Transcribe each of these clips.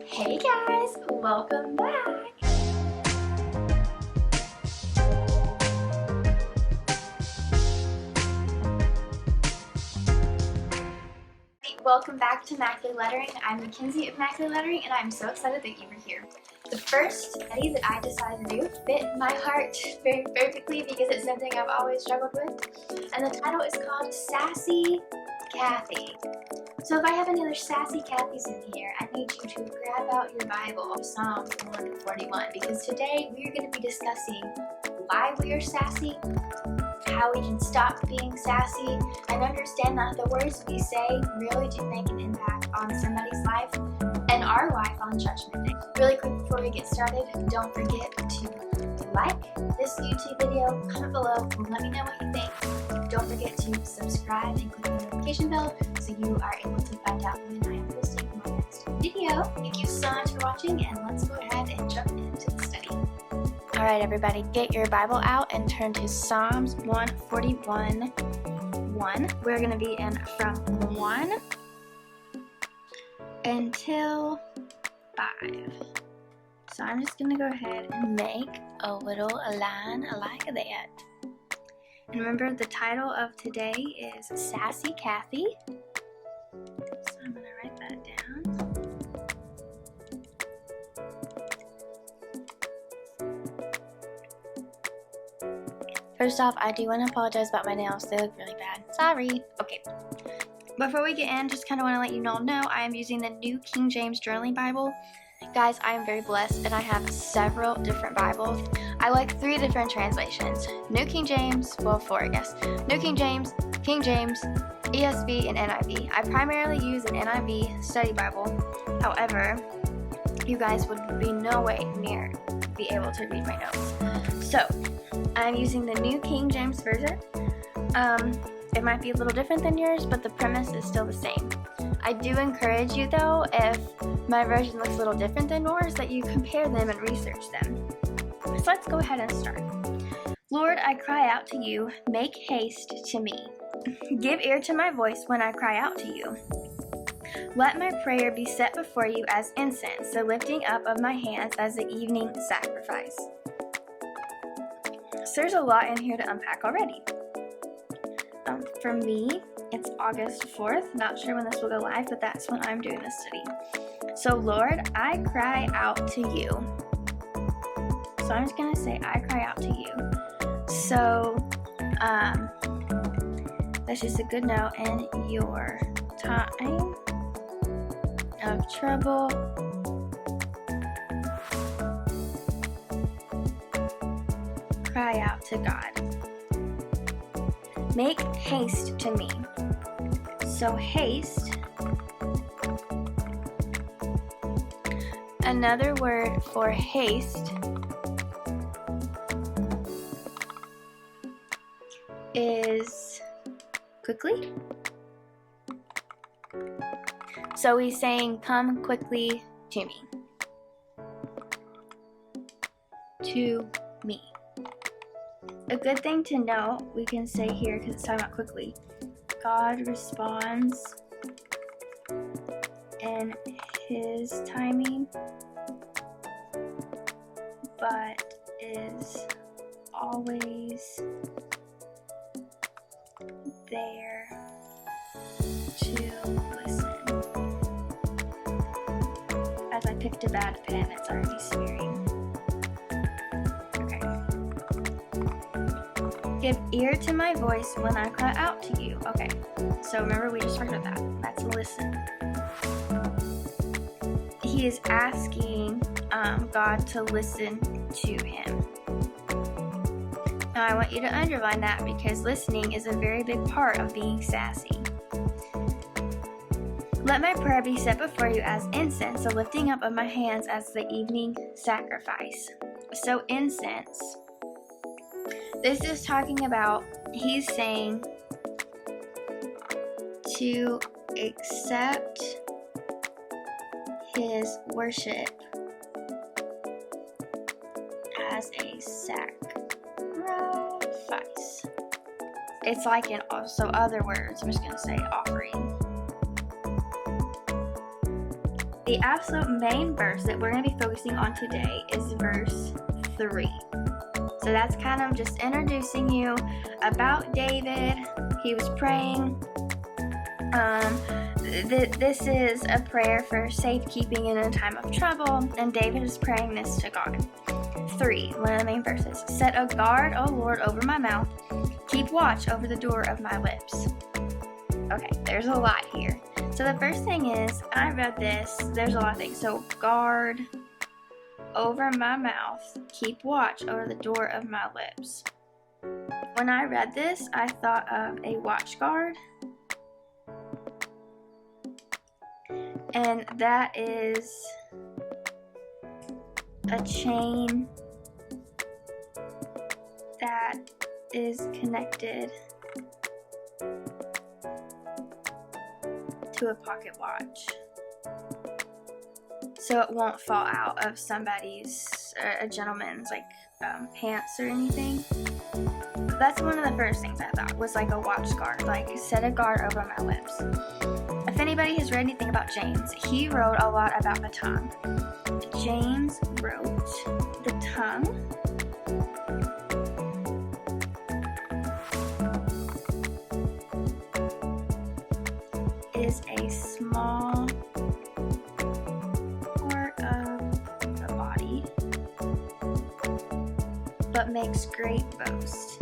Hey guys, welcome back. Welcome back to Immaculate Lettering. I'm Mackenzie of Immaculate Lettering and I'm so excited that you were here. The first study that I decided to do fit my heart very perfectly because it's something I've always struggled with. And the title is called Sassy Cathy. So if I have any other sassy Cathys in here, I need you to grab out your Bible, Psalm 141, because today we are going to be discussing why we are sassy, how we can stop being sassy, and understand that the words we say really do make an impact on somebody's life and our life on Judgment Day. Really quick before we get started, don't forget to like this YouTube video, comment below, and let me know what you think. Don't forget to subscribe and click the notification bell so you are able to find out when I am posting my next video. Thank you so much for watching, and let's go ahead and jump into the study. Alright everybody, get your Bible out and turn to Psalms 141, 1. We're going to be in from 1 until 5. So I'm just going to go ahead and make a little line like that. And remember, the title of today is Sassy Cathy. So I'm going to write that down. First off, I do want to apologize about my nails. They look really bad. Sorry. Okay. Before we get in, just kind of want to let you all know I am using the New King James Journaling Bible. Guys, I am very blessed and I have several different Bibles. I like 3 different translations. New King James, well 4 I guess. New King James, ESV, and NIV. I primarily use an NIV study Bible. However, you guys would be no way near be able to read my notes. So, I'm using the New King James Version. It might be a little different than yours, but the premise is still the same. I do encourage you though, if my version looks a little different than yours, that you compare them and research them. So let's go ahead and start. Lord, I cry out to you, make haste to me. Give ear to my voice when I cry out to you. Let my prayer be set before you as incense, the lifting up of my hands as the evening sacrifice. So there's a lot in here to unpack already. For me, it's August 4th. Not sure when this will go live, but that's when I'm doing this study. So Lord, I cry out to you. So I'm just going to say, I cry out to you. So, that's just a good note. In your time of trouble, cry out to God. Make haste to me. So haste, another word for haste is quickly. So he's saying, come quickly to me. To me. A good thing to know, we can say here, because it's talking about quickly, God responds in His timing, but is always there to listen. As I picked a bad pen, it's already smearing. Give ear to my voice when I cry out to you. Okay, so remember we just talked about that. That's listen. He is asking God to listen to him. Now I want you to underline that because listening is a very big part of being sassy. Let my prayer be set before you as incense, the lifting up of my hands as the evening sacrifice. So incense. This is talking about, he's saying to accept his worship as a sacrifice. It's like in also other words, I'm just going to say offering. The the absolute main verse that we're going to be focusing on today is verse 3. So that's kind of just introducing you about David. He was praying. This is a prayer for safekeeping in a time of trouble, and David is praying this to God. 3, one of the main verses. Set a guard, O Lord, over my mouth. Keep watch over the door of my lips. Okay, there's a lot here. So the first thing is, I read this, there's a lot of things. So guard over my mouth, keep watch over the door of my lips. When I read this, I thought of a watch guard. And that is a chain that is connected to a pocket watch, so it won't fall out of somebody's, a gentleman's, like pants or anything. That's one of the first things I thought was like a watch guard, like set a guard over my lips. If anybody has read anything about James, he wrote a lot about the tongue. James wrote the tongue is a small part of the body, but makes great boast.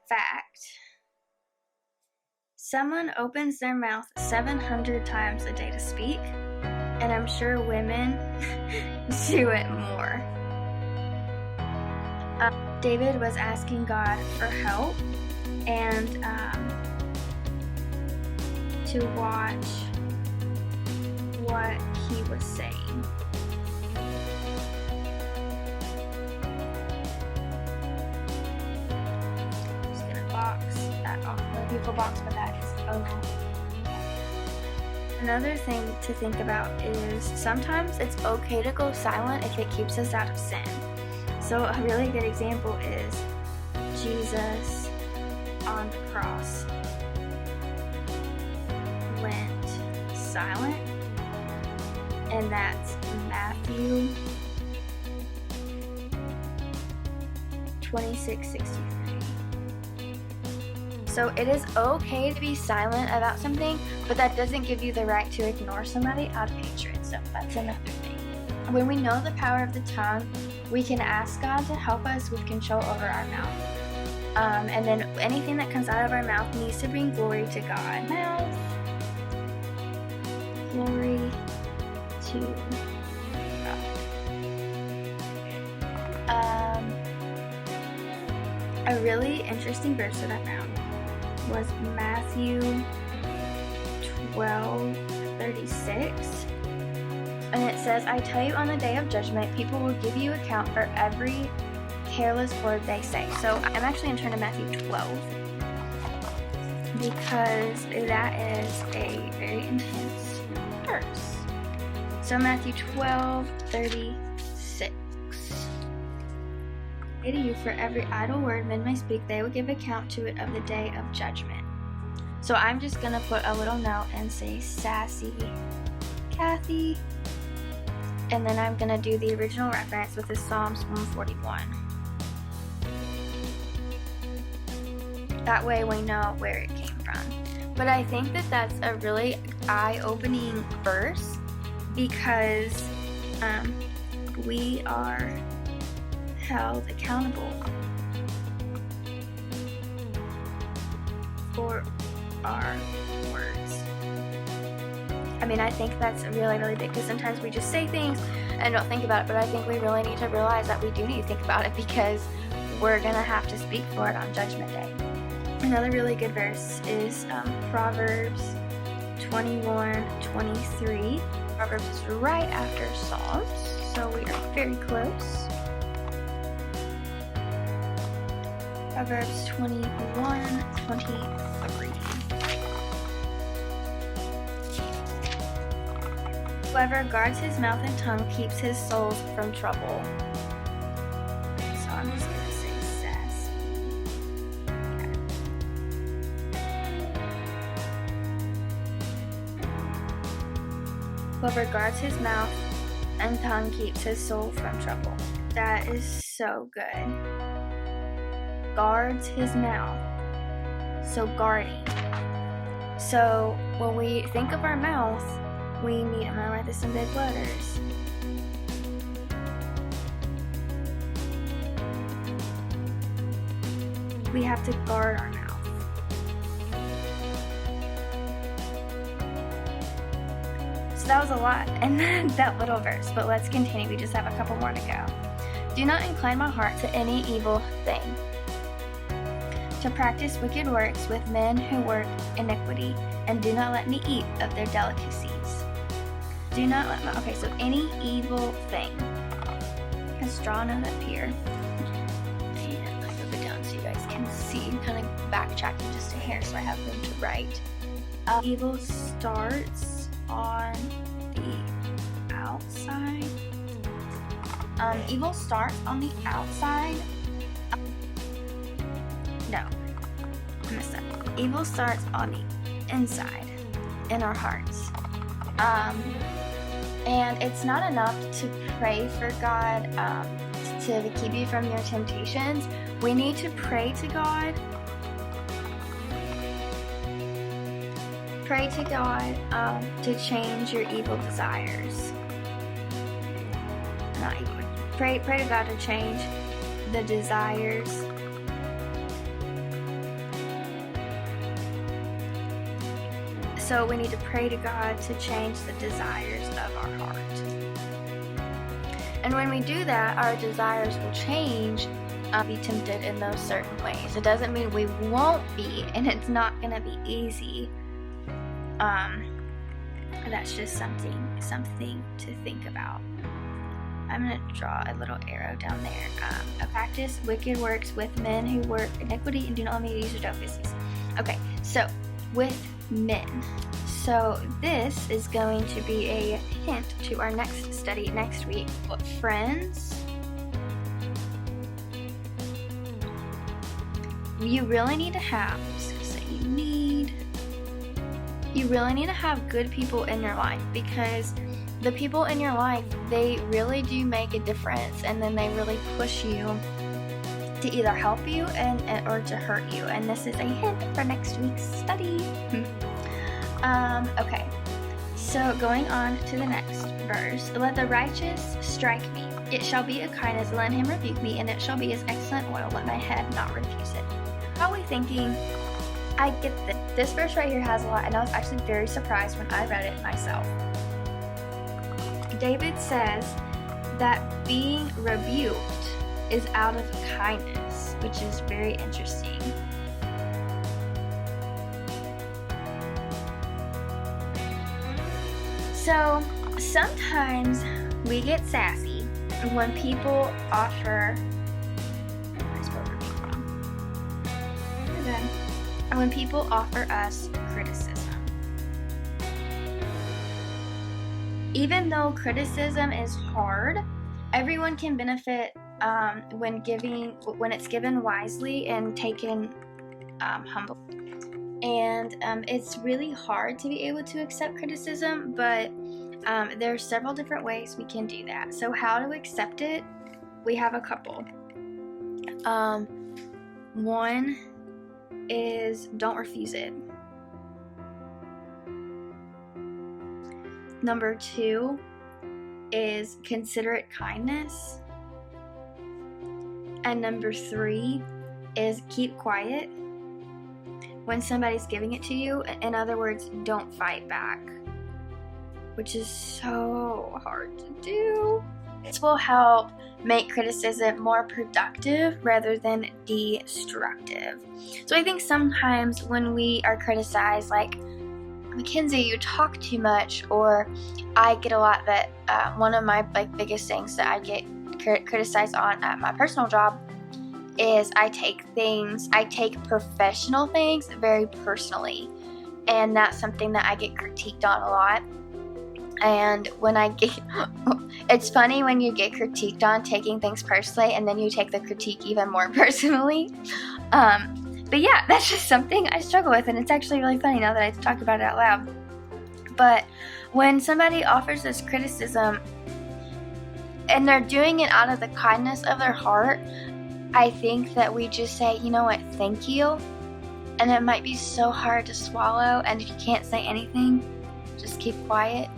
Fact: someone opens their mouth 700 times a day to speak, and I'm sure women do it more. David was asking God for help and to watch what he was saying. I'm just gonna box that off the people box, but that is okay. Another thing to think about is sometimes it's okay to go silent if it keeps us out of sin. So a really good example is Jesus on the cross went silent, and that's Matthew 26:63. So it is okay to be silent about something, but that doesn't give you the right to ignore somebody out of hatred. So that's another thing. When we know the power of the tongue, we can ask God to help us with control over our mouth. And then anything that comes out of our mouth needs to bring glory to God. Mouth. Glory to God. A really interesting verse that I found was Matthew 12:36. And it says, I tell you, on the day of judgment, people will give you account for every careless word they say. So I'm actually going to turn to Matthew 12 because that is a very intense verse. So Matthew 12:36. I say to you, for every idle word men may speak, they will give account to it of the day of judgment. So I'm just going to put a little note and say, Sassy, Cathy. And then I'm going to do the original reference, with the Psalms 141. That way we know where it came from. But I think that that's a really eye-opening verse because we are held accountable for our words. I mean, I think that's really, really big because sometimes we just say things and don't think about it, but I think we really need to realize that we do need to think about it because we're going to have to speak for it on Judgment Day. Another really good verse is Proverbs 21:23. Proverbs is right after Psalms, so we are very close. Proverbs 21:23. Whoever guards his mouth and tongue keeps his soul from trouble. So I'm just going to say Sassy, Cathy. Whoever guards his mouth and tongue keeps his soul from trouble. That is so good. Guards his mouth. So guarding. So when we think of our mouth, we need, I'm gonna write this in big letters. We have to guard our mouth. So that was a lot in that little verse, but let's continue. We just have a couple more to go. Do not incline my heart to any evil thing, to practice wicked works with men who work iniquity, and do not let me eat of their delicacies. Do not let my, okay, so any evil thing. Let's draw a note up here. And I'll move it down so you guys can see. I'm kind of backtracking just a hair so I have room to write. Evil starts on the outside. Evil starts on the outside. No, I missed that. Evil starts on the inside, in our hearts. And it's not enough to pray for God to keep you from your temptations. We need to pray to God. Pray to God to change your evil desires. Not evil. Pray to God to change the desires. So we need to pray to God to change the desires of our heart. And when we do that, our desires will change, be tempted in those certain ways. It doesn't mean we won't be, and it's not going to be easy. That's just something to think about. I'm going to draw a little arrow down there. Practice wicked works with men who work iniquity and do not let me use your delicacies. Okay, so with men. So this is going to be a hint to our next study next week. Friends, you really need to have, I'm just going to say you really need to have good people in your life, because the people in your life, they really do make a difference, and then they really push you to either help you or to hurt you. And this is a hint for next week's study. Okay, so going on to the next verse. Let the righteous strike me. It shall be a kindness. Let him rebuke me, and it shall be as excellent oil. Let my head not refuse it. Probably thinking, I get this. This verse right here has a lot, and I was actually very surprised when I read it myself. David says that being rebuked is out of kindness, which is very interesting. So sometimes we get sassy when people offer, when people offer us criticism. Even though criticism is hard, everyone can benefit when it's given wisely and taken humbly. And it's really hard to be able to accept criticism, but there are several different ways we can do that. So how to accept it, we have a couple. One is don't refuse it. Number 2 is considerate kindness. And number 3 is keep quiet when somebody's giving it to you. In other words, don't fight back, which is so hard to do. This will help make criticism more productive rather than destructive. So I think sometimes when we are criticized, like, Mackenzie, you talk too much, or I get a lot that one of my biggest things that I get criticized on at my personal job is I take professional things very personally, and that's something that I get critiqued on a lot. And when I get, it's funny when you get critiqued on taking things personally, and then you take the critique even more personally. But yeah, that's just something I struggle with, and it's actually really funny now that I talk about it out loud. But when somebody offers us criticism and they're doing it out of the kindness of their heart, I think that we just say, you know what, thank you. And it might be so hard to swallow, and if you can't say anything, just keep quiet.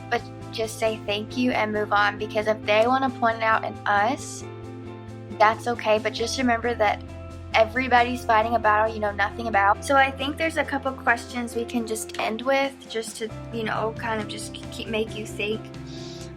But just say thank you and move on, because if they want to point it out in us, that's okay. But just remember that everybody's fighting a battle you know nothing about. So I think there's a couple questions we can just end with, just to, you know, kind of just make you think.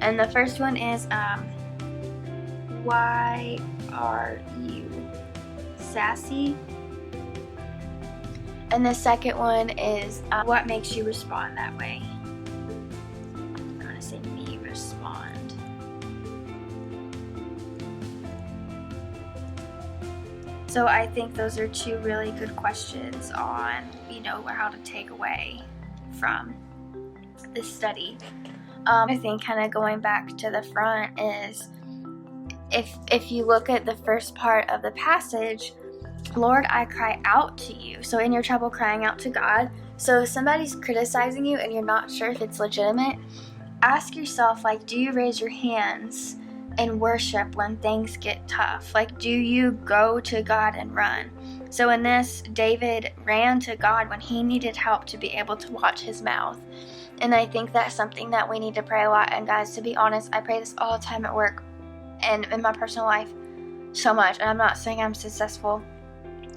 And the first one is, why are you sassy? And the second one is, what makes you respond that way? I'm gonna say me respond. So I think those are two really good questions on, you know, how to take away from this study. I think kind of going back to the front is, if you look at the first part of the passage, Lord, I cry out to you. So in your trouble, crying out to God. So if somebody's criticizing you and you're not sure if it's legitimate, ask yourself, like, do you raise your hands and worship when things get tough? Like, do you go to God and run? So in this, David ran to God when he needed help to be able to watch his mouth. And I think that's something that we need to pray a lot. And guys, to be honest, I pray this all the time at work and in my personal life so much. And I'm not saying I'm successful,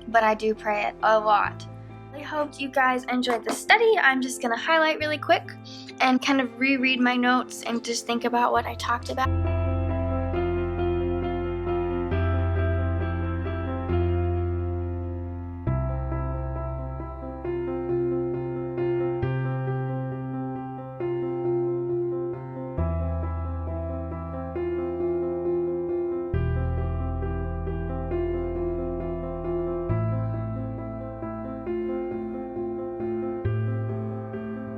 but I do pray it a lot. I hope you guys enjoyed the study. I'm just going to highlight really quick and kind of reread my notes and just think about what I talked about.